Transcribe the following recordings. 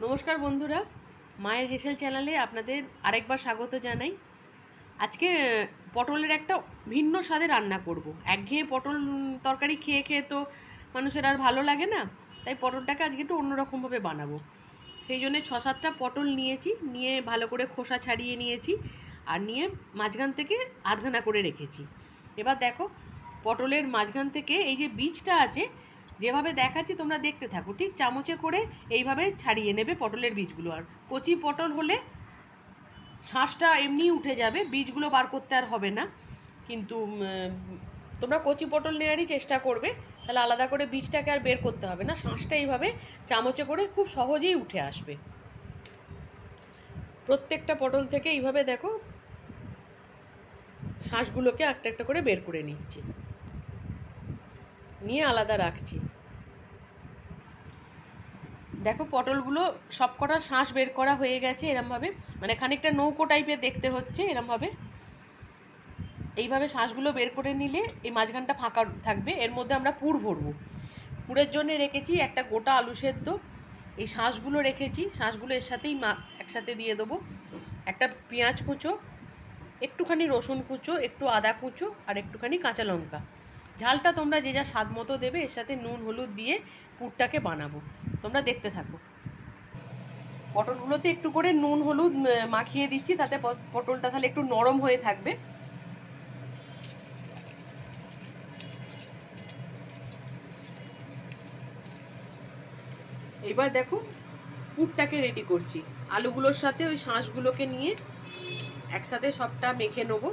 নমস্কার বন্ধুরা, মায়ের হেসেল চ্যানেলে আপনাদের আরেকবার স্বাগত জানাই। আজকে পটলের একটা ভিন্ন স্বাদে রান্না করব। একঘেয়ে পটল তরকারি খেয়ে খেয়ে তো মানুষের আর ভালো লাগে না, তাই পটলটাকে আজকে একটু অন্যরকমভাবে বানাবো। সেই জন্য 6-7টা পটল নিয়ে ভালো করে খোসা ছাড়িয়ে নিয়েছি, আর নিয়ে মাঝখান থেকে আধখানা করে রেখেছি। এবার দেখো, পটলের মাঝখান থেকে এই যে বীজটা আছে, যেভাবে দেখাচ্ছি তোমরা দেখতে থাকো। ঠিক চামচে করে এইভাবে ছাড়িয়ে নেবে পটলের বীজগুলো। আর কচি পটল হলে শাঁসটা এমনি উঠে যাবে, বীজগুলো বার করতে আর হবে না। কিন্তু তোমরা কচি পটল নেওয়ারই চেষ্টা করবে, তাহলে আলাদা করে বীজটাকে আর বের করতে হবে না। শাঁসটা এইভাবে চামচে করে খুব সহজেই উঠে আসবে। প্রত্যেকটা পটল থেকে এইভাবে দেখো শাঁসগুলোকে একটা একটা করে বের করে নিচ্ছি, নিয়ে আলাদা রাখছি। দেখো পটলগুলো সব কটা শাঁস বের করা হয়ে গেছে এরমভাবে, মানে খানিকটা নৌকো টাইপের দেখতে হচ্ছে এরমভাবে। এইভাবে শাঁসগুলো বের করে নিলে এই মাঝখানটা ফাঁকা থাকবে, এর মধ্যে আমরা পুর ভরবো। পুরের জন্য রেখেছি একটা গোটা আলু সেদ্ধ, এই শাঁসগুলো রেখেছি, শাঁসগুলো এর সাথেই একসাথে দিয়ে দেবো। একটা পেঁয়াজ কুচো, একটুখানি রসুন কুচো, একটু আদা কুচো, আর একটুখানি কাঁচা লঙ্কা। ঝালটা তোমরা যে যা স্বাদ মতো দেবে। এর সাথে নুন হলুদ দিয়ে পুরটাকে বানাবো, তোমরা দেখতে থাকো। পটলগুলোতে একটু করে নুন হলুদ মাখিয়ে দিচ্ছি, তাতে পটলটা তাহলে একটু নরম হয়ে থাকবে। এবার দেখো পুরটাকে রেডি করছি। আলুগুলোর সাথে ওই শাঁসগুলোকে নিয়ে একসাথে সবটা মেখে নেবো।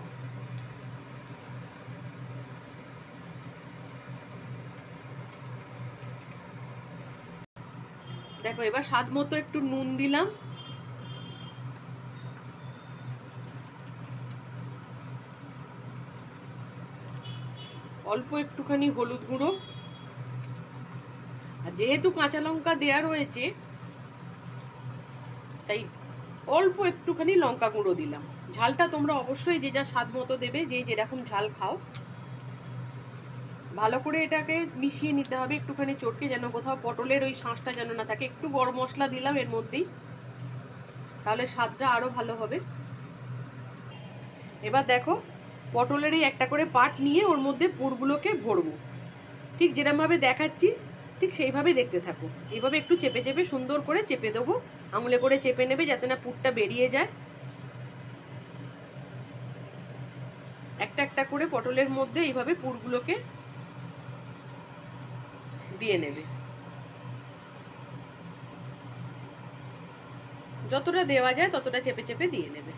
দেখো এবার স্বাদ মতো একটু নুন দিলাম, অল্প একটুখানি হলুদ গুঁড়ো, আর যেহেতু কাঁচা লঙ্কা দেওয়া রয়েছে তাই অল্প একটুখানি লঙ্কা গুঁড়ো দিলাম। ঝালটা তোমরা অবশ্যই যে যা স্বাদ মতো দেবে, যে যেরকম ঝাল খাও। ভালো করে এটাকে মিশিয়ে নিতে হবে একটুখানি চটকে, যেন কোথাও পটলের ওই শাঁসটা যেন না থাকে। একটু গরম মশলা দিলাম এর মধ্যেই, তাহলে স্বাদটা আরও ভালো হবে। এবার দেখো পটলের এই একটা করে পাট নিয়ে ওর মধ্যে পুরগুলোকে ভরবো, ঠিক যেরকমভাবে দেখাচ্ছি ঠিক সেইভাবেই দেখতে থাকো। এইভাবে একটু চেপে চেপে সুন্দর করে চেপে দেবো, আঙুলে করে চেপে নেবে যাতে না পুরটা বেরিয়ে যায়। একটা একটা করে পটলের মধ্যে এইভাবে পুরগুলোকে দিয়ে নেবে, যতটা দেওয়া যায় ততটা চেপে চেপে দিয়ে নেবে।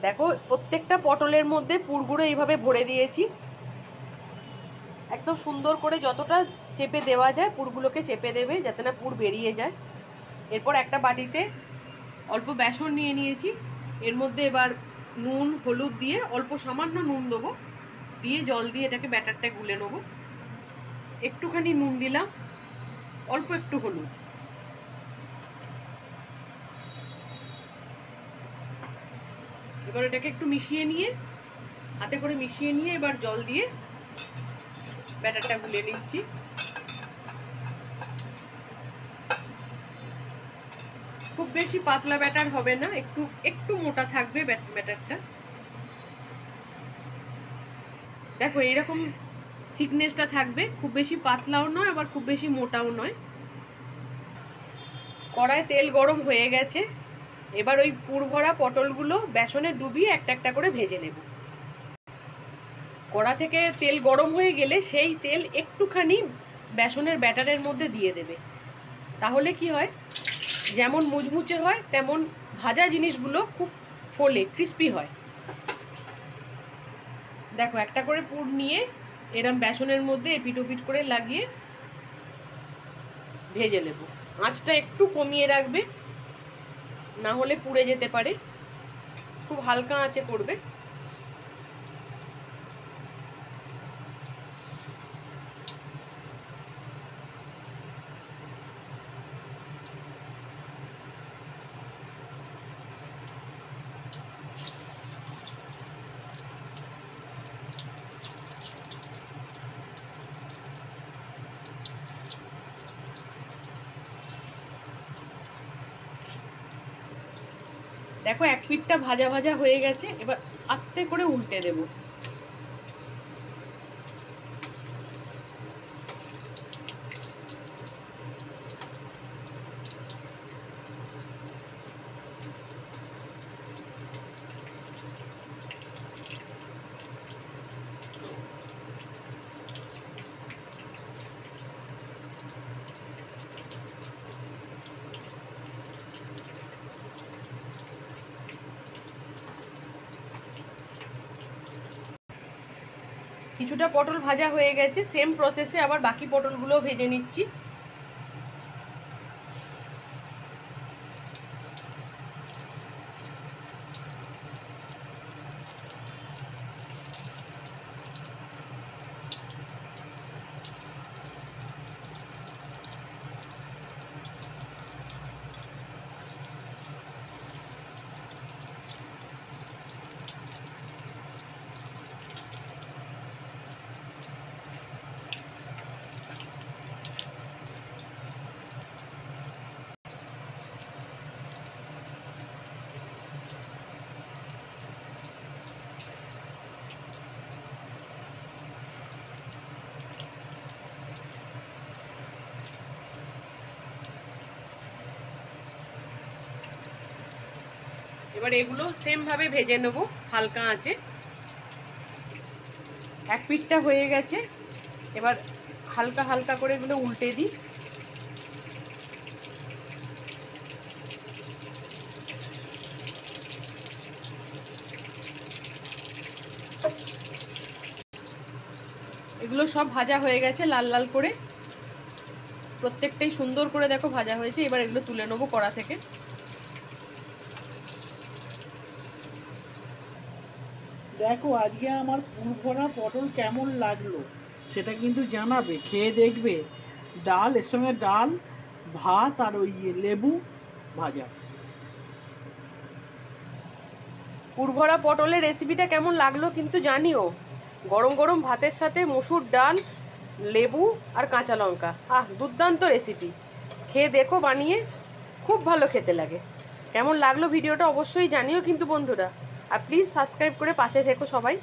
দেখো প্রত্যেকটা পটলের মধ্যে পুরগুলো এইভাবে ভরে দিয়েছি। একদম সুন্দর করে যতটা চেপে দেওয়া যায় পুরগুলোকে চেপে দেবে, যাতে না পুর বেরিয়ে যায়। এরপর একটা বাটিতে অল্প বেসন নিয়ে নিয়েছি, এর মধ্যে এবার নুন হলুদ দিয়ে অল্প সামান্য নুন দেবো, দিয়ে জল দিয়ে এটাকে ব্যাটারটা গুলে নেবো। একটুখানি নুন দিলাম, অল্প একটু হলুদ, এবার এটাকে একটু মিশিয়ে নিয়ে হাতে করে মিশিয়ে নিয়ে এবার জল দিয়ে ব্যাটারটা গুলে নিচ্ছি। খুব বেশি পাতলা ব্যাটার হবে না, একটু একটু মোটা থাকবে ব্যাটারটা। দেখো এইরকম থিকনেসটা থাকবে, খুব বেশি পাতলাও নয় আবার খুব বেশি মোটাও নয়। কড়ায় তেল গরম হয়ে গেছে, এবার ওই পুর ভরা পটলগুলো বেসনে ডুবিয়ে একটা একটা করে ভেজে নেব। কড়া থেকে তেল গরম হয়ে গেলে সেই তেল একটুখানি বেসনের ব্যাটারের মধ্যে দিয়ে দেবে, তাহলে কি হয়, যেমন মুচমুচে হয় তেমন ভাজা জিনিসগুলো খুব ফোলে, ক্রিস্পি হয়। দেখো একটা করে পুর নিয়ে এরম বেসনের মধ্যে এপিট ওপিট করে লাগিয়ে ভেজে নেব। আঁচটা একটু কমিয়ে রাখবে, না হলে পুড়ে যেতে পারে। খুব হালকা আঁচে করবে। দেখো এক পিঠটা ভাজা ভাজা হয়ে গেছে, এবার আস্তে করে উল্টে দেব। কিছুটা পটল ভাজা হয়ে গেছে, সেম প্রসেসে আবার বাকি পটলগুলো ভেজে নিচ্ছি। এবার এগুলো সেম ভাবে ভেজে নেব হালকা আঁচে। এক পিঠটা হয়ে গেছে, এবার হালকা হালকা করে এগুলো উল্টে দিই। এগুলো সব ভাজা হয়ে গেছে লাল লাল করে, প্রত্যেকটাই সুন্দর করে দেখো ভাজা হয়েছে। এবার এগুলো তুলে নেবো কড়া থেকে। দেখো আজকে আমার পুরভরা পটল কেমন লাগলো সেটা কিন্তু জানাবে, খেয়ে দেখবে। ডাল, এর সঙ্গে ডাল, ভাত আর ওই লেবু ভাজা। পুরভরা পটলের রেসিপিটা কেমন লাগলো কিন্তু জানিও। গরম গরম ভাতের সাথে মসুর ডাল, লেবু আর কাঁচা লঙ্কা, দুর্দান্ত রেসিপি। খেয়ে দেখো বানিয়ে, খুব ভালো খেতে লাগে। কেমন লাগলো ভিডিওটা অবশ্যই জানিও কিন্তু বন্ধুরা। আর প্লিজ সাবস্ক্রাইব করে পাশে থেকো সবাই।